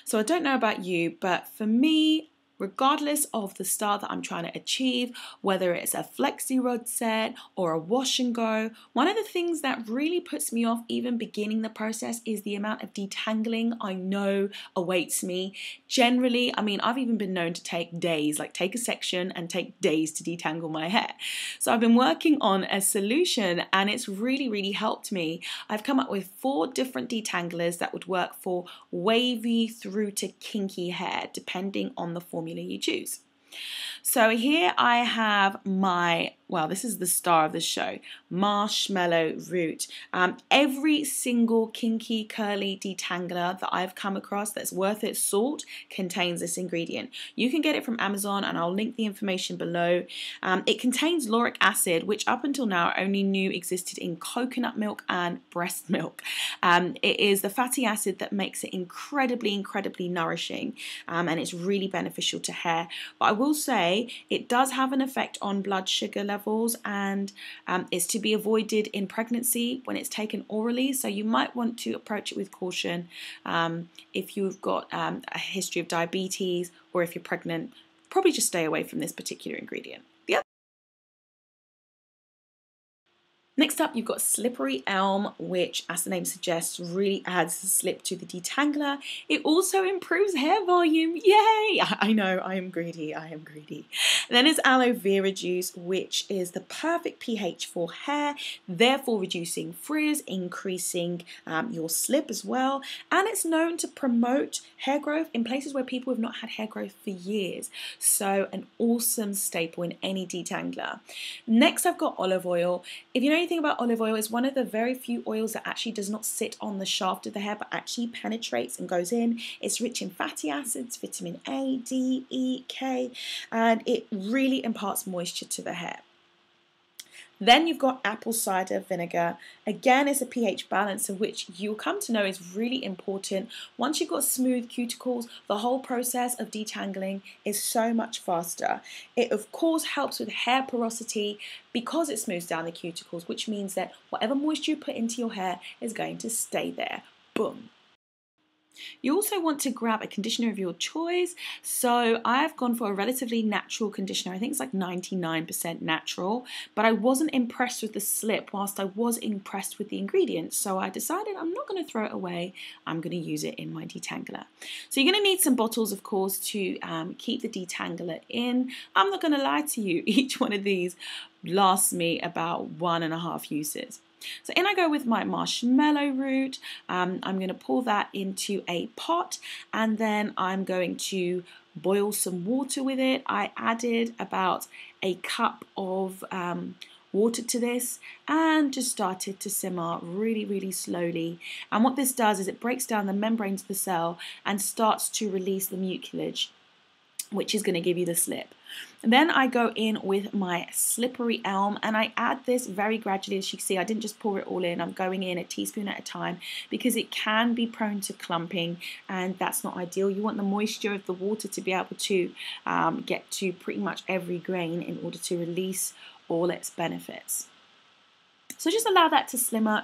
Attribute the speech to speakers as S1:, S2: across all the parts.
S1: So I don't know about you, but for me, regardless of the style that I'm trying to achieve, whether it's a flexi rod set or a wash and go, one of the things that really puts me off even beginning the process is the amount of detangling I know awaits me. Generally, I mean, I've even been known to take days, like take a section and take days to detangle my hair. So I've been working on a solution and it's really helped me. I've come up with 4 different detanglers that would work for wavy through to kinky hair, depending on the formula you choose. So here I have my, well, this is the star of the show, marshmallow root. Every single kinky curly detangler that I've come across that's worth its salt contains this ingredient. You can get it from Amazon and I'll link the information below. It contains lauric acid, which up until now I only knew existed in coconut milk and breast milk. It is the fatty acid that makes it incredibly nourishing, and it's really beneficial to hair. But I will say it does have an effect on blood sugar levels, and is to be avoided in pregnancy when it's taken orally, so you might want to approach it with caution if you've got a history of diabetes or if you're pregnant. Probably just stay away from this particular ingredient. Next up, you've got slippery elm, which, as the name suggests, really adds slip to the detangler. It also improves hair volume. Yay! I know, I am greedy. And then there's aloe vera juice, which is the perfect pH for hair, therefore reducing frizz, increasing your slip as well. And it's known to promote hair growth in places where people have not had hair growth for years. So an awesome staple in any detangler. Next, I've got olive oil. If you know anything about olive oil, it's one of the very few oils that actually does not sit on the shaft of the hair but actually penetrates and goes in. It's rich in fatty acids, vitamin A, D, E, K, and it really imparts moisture to the hair. Then you've got apple cider vinegar. Again, it's a pH balancer, which you'll come to know is really important. Once you've got smooth cuticles, the whole process of detangling is so much faster. It, of course, helps with hair porosity because it smooths down the cuticles, which means that whatever moisture you put into your hair is going to stay there. Boom. You also want to grab a conditioner of your choice. So I've gone for a relatively natural conditioner. I think it's like 99% natural, but I wasn't impressed with the slip whilst I was impressed with the ingredients. So I decided I'm not going to throw it away. I'm going to use it in my detangler. So you're going to need some bottles, of course, to keep the detangler in. I'm not going to lie to you. Each one of these lasts me about 1.5 uses. So in I go with my marshmallow root. I'm going to pour that into a pot and then I'm going to boil some water with it. I added about a cup of water to this and just started to simmer really slowly. And what this does is it breaks down the membranes of the cell and starts to release the mucilage, which is going to give you the slip. And then I go in with my slippery elm and I add this very gradually. As you can see, I didn't just pour it all in. I'm going in a teaspoon at a time because it can be prone to clumping and that's not ideal. You want the moisture of the water to be able to get to pretty much every grain in order to release all its benefits. So just allow that to simmer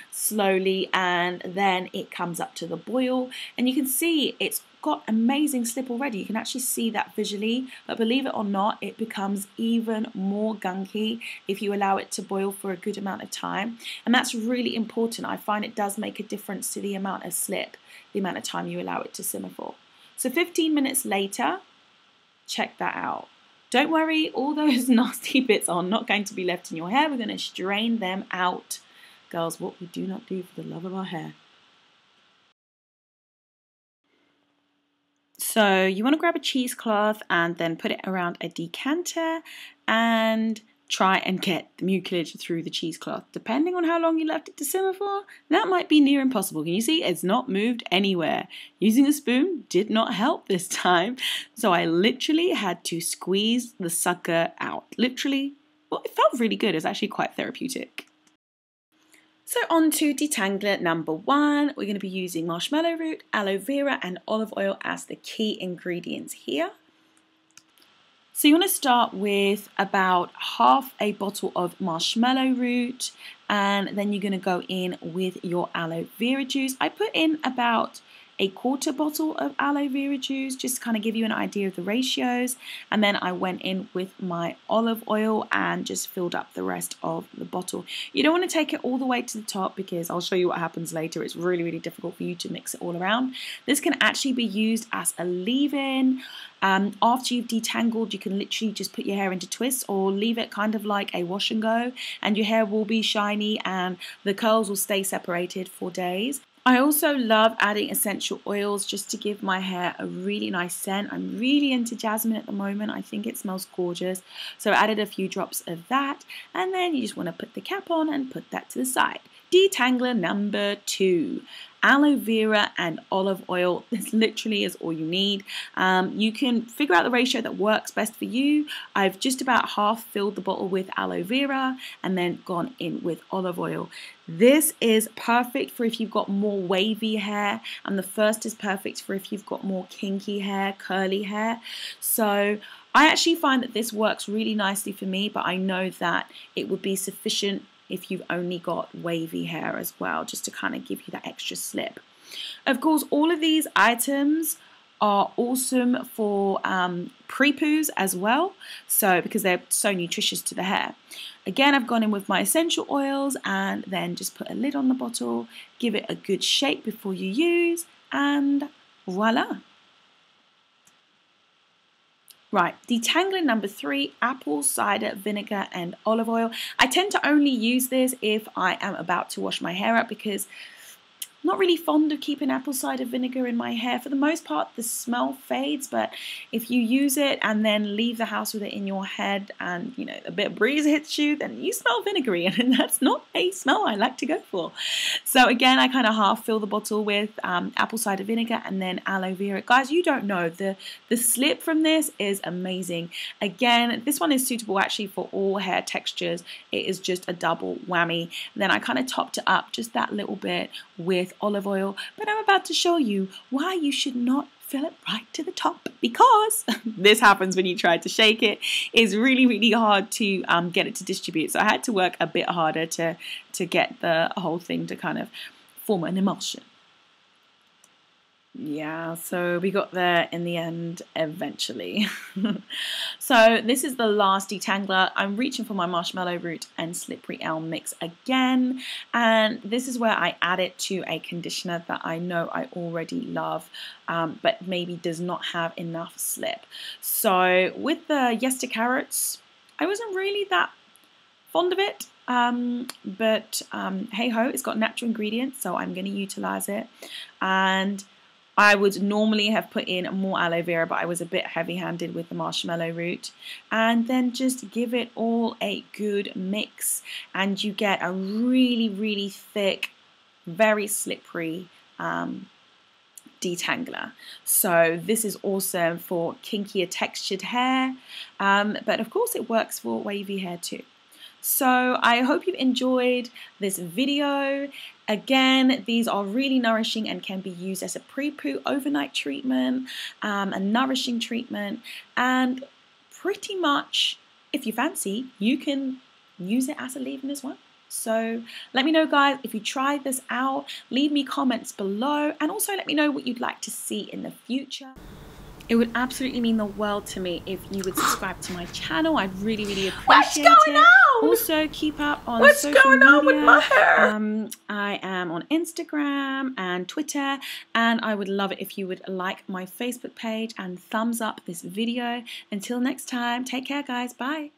S1: slowly, and then it comes up to the boil. And you can see it's got amazing slip already. You can actually see that visually, but believe it or not, it becomes even more gunky if you allow it to boil for a good amount of time. And that's really important. I find it does make a difference to the amount of slip, the amount of time you allow it to simmer for. So 15 minutes later, check that out. Don't worry, all those nasty bits are not going to be left in your hair. We're going to strain them out. Girls, what we do not do for the love of our hair. So you want to grab a cheesecloth and then put it around a decanter and try and get the mucilage through the cheesecloth. Depending on how long you left it to simmer for, that might be near impossible. Can you see? It's not moved anywhere. Using a spoon did not help this time. So I literally had to squeeze the sucker out. Literally, well, it felt really good. It was actually quite therapeutic. So on to detangler number 1. We're going to be using marshmallow root, aloe vera and olive oil as the key ingredients here. So you want to start with about half a bottle of marshmallow root and then you're going to go in with your aloe vera juice. I put in about a quarter bottle of aloe vera juice just to kind of give you an idea of the ratios, and then I went in with my olive oil and just filled up the rest of the bottle. You don't want to take it all the way to the top because I'll show you what happens later. It's really difficult for you to mix it all around. This can actually be used as a leave-in. After you've detangled, you can literally just put your hair into twists or leave it kind of like a wash and go, and your hair will be shiny and the curls will stay separated for days. I also love adding essential oils just to give my hair a really nice scent. I'm really into jasmine at the moment. I think it smells gorgeous. So I added a few drops of that, and then you just want to put the cap on and put that to the side. Detangler number 2. Aloe vera and olive oil. This literally is all you need. You can figure out the ratio that works best for you. I've just about half filled the bottle with aloe vera and then gone in with olive oil. This is perfect for if you've got more wavy hair, and the first is perfect for if you've got more kinky hair, curly hair. So I actually find that this works really nicely for me, but I know that it would be sufficient if you've only got wavy hair as well, just to kind of give you that extra slip. Of course, all of these items are awesome for pre-poos as well, so because they're so nutritious to the hair. Again, I've gone in with my essential oils and then just put a lid on the bottle, give it a good shake before you use, and voila. Right, detangling number 3, apple cider vinegar and olive oil. I tend to only use this if I am about to wash my hair up because I'm not really fond of keeping apple cider vinegar in my hair. For the most part, the smell fades, but if you use it and then leave the house with it in your head and, you know, a bit of breeze hits you, then you smell vinegary, and that's not a smell I like to go for. So again, I kind of half fill the bottle with apple cider vinegar and then aloe vera. Guys, you don't know, the slip from this is amazing. Again, this one is suitable actually for all hair textures. It is just a double whammy. And then I kind of topped it up just that little bit with olive oil, but I'm about to show you why you should not fill it right to the top, because this happens when you try to shake it. It's really hard to get it to distribute, so I had to work a bit harder to get the whole thing to kind of form an emulsion. Yeah, so we got there in the end eventually. So this is the last detangler. I'm reaching for my marshmallow root and slippery elm mix again, and this is where I add it to a conditioner that I know I already love, but maybe does not have enough slip. So with the Yester Carrots, I wasn't really that fond of it, but hey ho, it's got natural ingredients, so I'm going to utilize it. And I would normally have put in more aloe vera, but I was a bit heavy-handed with the marshmallow root. And then just give it all a good mix, and you get a really thick, very slippery detangler. So this is awesome for kinkier textured hair, but of course it works for wavy hair too. So I hope you've enjoyed this video. Again, these are really nourishing and can be used as a pre-poo overnight treatment, a nourishing treatment, and pretty much, if you fancy, you can use it as a leave-in as well. So let me know, guys, if you tried this out. Leave me comments below, and also let me know what you'd like to see in the future. It would absolutely mean the world to me if you would subscribe to my channel. I'd really appreciate it.
S2: What's going on?
S1: Also, keep up on social media.
S2: What's going on with my hair?
S1: I am on Instagram and Twitter, and I would love it if you would like my Facebook page and thumbs up this video. Until next time, take care, guys. Bye.